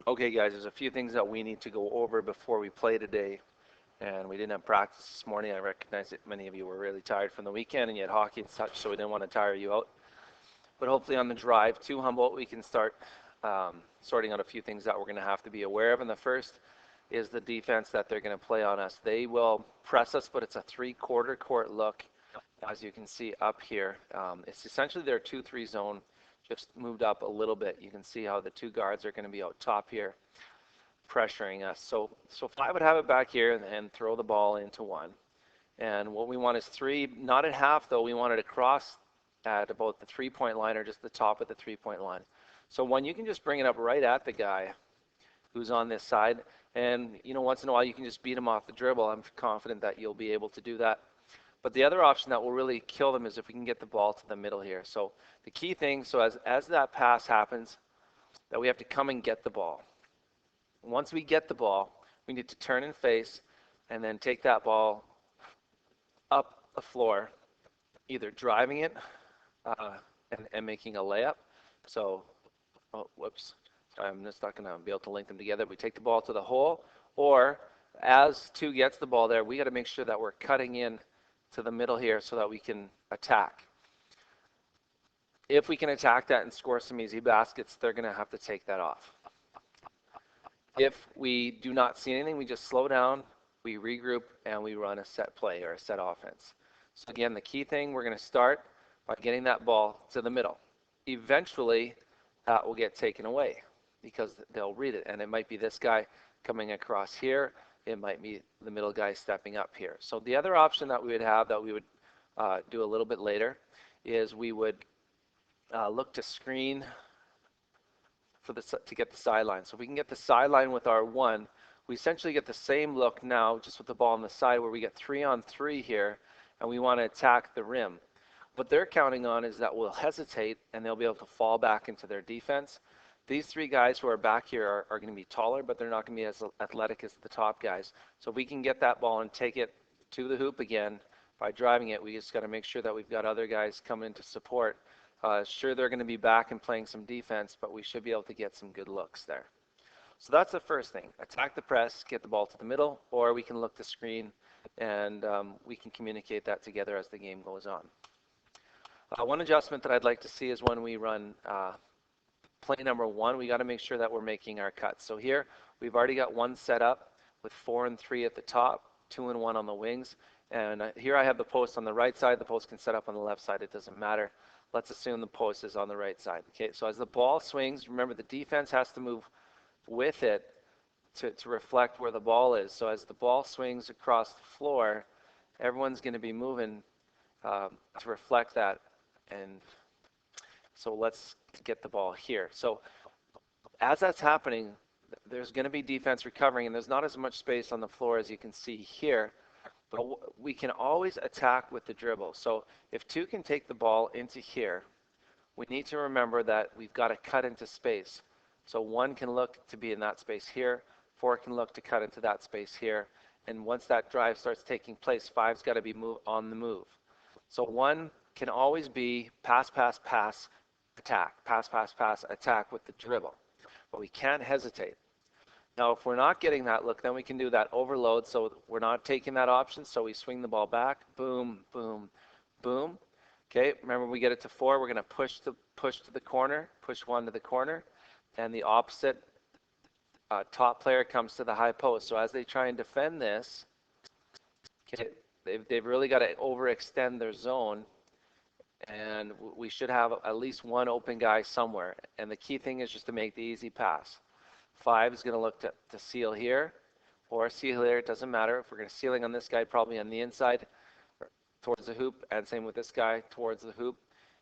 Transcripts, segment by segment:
Okay, guys, there's a few things that we need to go over before we play today. And we didn't have practice this morning. I recognize that many of you were really tired from the weekend and you had hockey and such, so we didn't want to tire you out. But hopefully on the drive to Humboldt, we can start sorting out a few things that we're going to have to be aware of. And the first is the defense that they're going to play on us. They will press us, but it's a three-quarter court look, as you can see up here. It's essentially their 2-3 zone, just moved up a little bit. You can see how the two guards are going to be out top here, pressuring us. So if I would have it back here and throw the ball into one. And what we want is three, not at half though, we want it across at about the 3-point line or just the top of the 3-point line. So one, you can just bring it up right at the guy who's on this side. And, once in a while you can just beat him off the dribble. I'm confident that you'll be able to do that. But the other option that will really kill them is if we can get the ball to the middle here. So the key thing, so as that pass happens, that we have to come and get the ball. Once we get the ball, we need to turn and face and then take that ball up the floor, either driving it and making a layup. So, whoops, I'm just not going to be able to link them together. We take the ball to the hole, or as two gets the ball there, we got to make sure that we're cutting in to the middle here so that we can attack. If we can attack that and score some easy baskets, they're going to have to take that off. If we do not see anything, we just slow down, we regroup, and we run a set play or a set offense. So again, the key thing, we're going to start by getting that ball to the middle. Eventually, that will get taken away because they'll read it, and it might be this guy coming across here. It might be the middle guy stepping up here. So the other option that we would have that we would do a little bit later is we would look to screen to get the sideline. So if we can get the sideline with our one, we essentially get the same look now just with the ball on the side where we get 3-on-3 here and we want to attack the rim. What they're counting on is that we'll hesitate and they'll be able to fall back into their defense. These three guys who are back here are going to be taller, but they're not going to be as athletic as the top guys. So if we can get that ball and take it to the hoop again by driving it, we just got to make sure that we've got other guys coming to support. Sure, they're going to be back and playing some defense, but we should be able to get some good looks there. So that's the first thing. Attack the press, get the ball to the middle, or we can look to screen, and we can communicate that together as the game goes on. One adjustment that I'd like to see is when we run play number one, we got to make sure that we're making our cuts. So here, we've already got one set up with 4 and 3 at the top, 2 and 1 on the wings. And here I have the post on the right side. The post can set up on the left side. It doesn't matter. Let's assume the post is on the right side. Okay, so as the ball swings, remember the defense has to move with it to reflect where the ball is. So as the ball swings across the floor, everyone's going to be moving to reflect that. And so let's get the ball here. So as that's happening, there's going to be defense recovering, and there's not as much space on the floor as you can see here. But we can always attack with the dribble. So if two can take the ball into here, we need to remember that we've got to cut into space. So one can look to be in that space here, 4 can look to cut into that space here, and once that drive starts taking place, 5's got to be on the move. So 1 can always be pass, pass, pass, attack, pass, pass, pass, attack with the dribble. But we can't hesitate. Now, if we're not getting that look, then we can do that overload. So we're not taking that option. So we swing the ball back, boom, boom, boom. Okay, remember we get it to 4. We're going to push to the corner, push 1 to the corner, and the opposite top player comes to the high post. So as they try and defend this, okay, they've really got to overextend their zone, and we should have at least one open guy somewhere. And the key thing is just to make the easy pass. 5 is going to look to seal here or seal here. It doesn't matter. If we're going to sealing on this guy, probably on the inside towards the hoop, and same with this guy towards the hoop.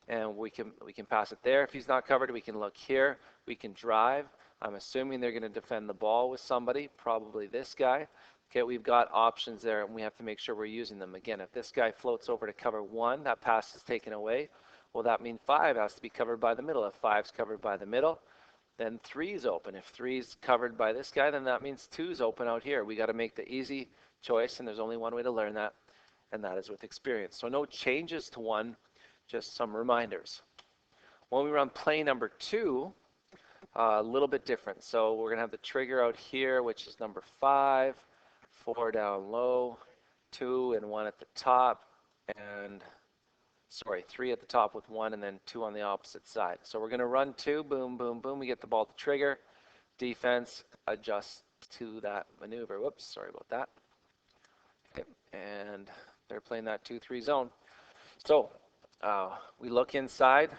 And we can pass it there. If he's not covered, we can look here. We can drive. I'm assuming they're going to defend the ball with somebody, probably this guy. Okay, we've got options there, and we have to make sure we're using them. Again, if this guy floats over to cover 1, that pass is taken away. Well, that means 5 has to be covered by the middle. If 5's covered by the middle, then 3's open. If 3's covered by this guy, then that means 2's open out here. We got to make the easy choice, and there's only one way to learn that, and that is with experience. So no changes to 1, just some reminders. When we run play number 2, A little bit different. So we're going to have the trigger out here, which is number 5, 4 down low, 2 and 1 at the top, and sorry, 3 at the top with 1 and then 2 on the opposite side. So we're going to run 2, boom, boom, boom. We get the ball to trigger. Defense adjusts to that maneuver. Whoops, sorry about that. Okay, and they're playing that 2-3 zone. So we look inside.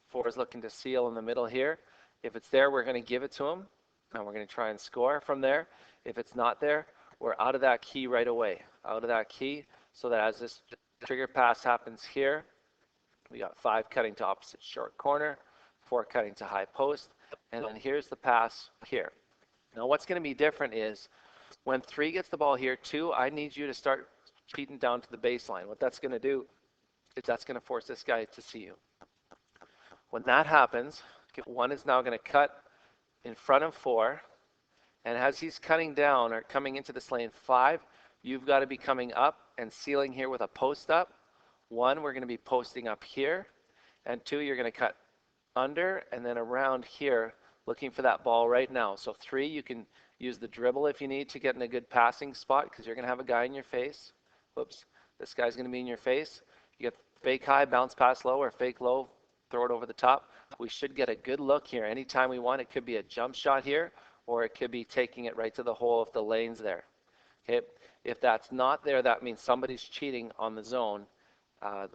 4 is looking to seal in the middle here. If it's there, we're going to give it to him, and we're going to try and score from there. If it's not there, we're out of that key right away, out of that key, so that as this trigger pass happens here, we got 5 cutting to opposite short corner, 4 cutting to high post, and then here's the pass here. Now what's going to be different is when 3 gets the ball here, 2, I need you to start cheating down to the baseline. What that's going to do is that's going to force this guy to see you. When that happens, 1 is now going to cut in front of 4, and as he's cutting down or coming into this lane 5, you've got to be coming up and sealing here with a post up. 1, we're going to be posting up here, and 2, you're going to cut under and then around here looking for that ball right now. So 3, you can use the dribble if you need to get in a good passing spot because you're going to have a guy in your face. Whoops, this guy's going to be in your face. You get fake high, bounce pass low, or fake low, throw it over the top. We should get a good look here anytime we want. It could be a jump shot here, or it could be taking it right to the hole if the lane's there. Okay, if that's not there, that means somebody's cheating on the zone.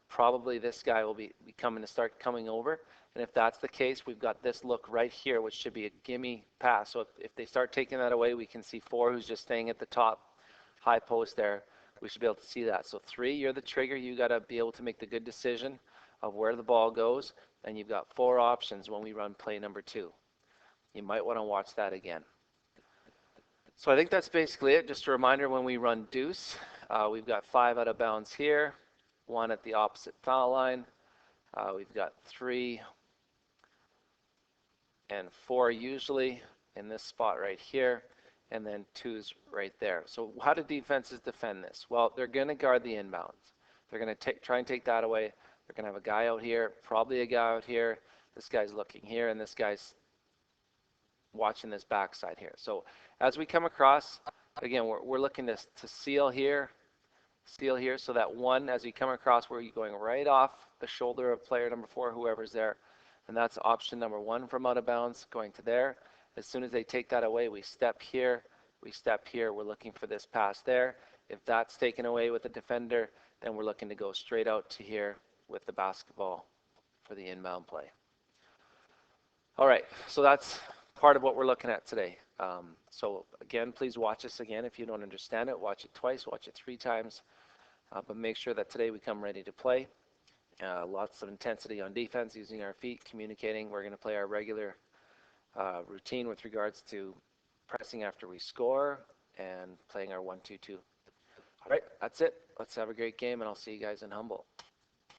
Probably this guy will be coming to start coming over. And if that's the case, we've got this look right here, which should be a gimme pass. So if they start taking that away, we can see 4 who's just staying at the top high post there. We should be able to see that. So 3, you're the trigger. You got to be able to make the good decision of where the ball goes. And you've got 4 options when we run play number 2. You might want to watch that again. So I think that's basically it. Just a reminder, when we run deuce, we've got 5 out of bounds here, 1 at the opposite foul line. We've got 3 and 4 usually in this spot right here, and then 2's right there. So how do defenses defend this? Well, they're going to guard the inbounds. They're going to try and take that away. They're going to have a guy out here, probably a guy out here. This guy's looking here, and this guy's watching this backside here. So as we come across, again, we're looking to seal here, so that 1, as you come across, we're going right off the shoulder of player number 4, whoever's there. And that's option number 1 from out of bounds, going to there. As soon as they take that away, we step here, we're looking for this pass there. If that's taken away with the defender, then we're looking to go straight out to here with the basketball for the inbound play. All right, so that's part of what we're looking at today. So again, please watch this again. If you don't understand it, watch it twice, watch it 3 times. But make sure that today we come ready to play. Lots of intensity on defense, using our feet, communicating. We're going to play our regular routine with regards to pressing after we score and playing our 1-2-2. All right, that's it. Let's have a great game, and I'll see you guys in Humboldt.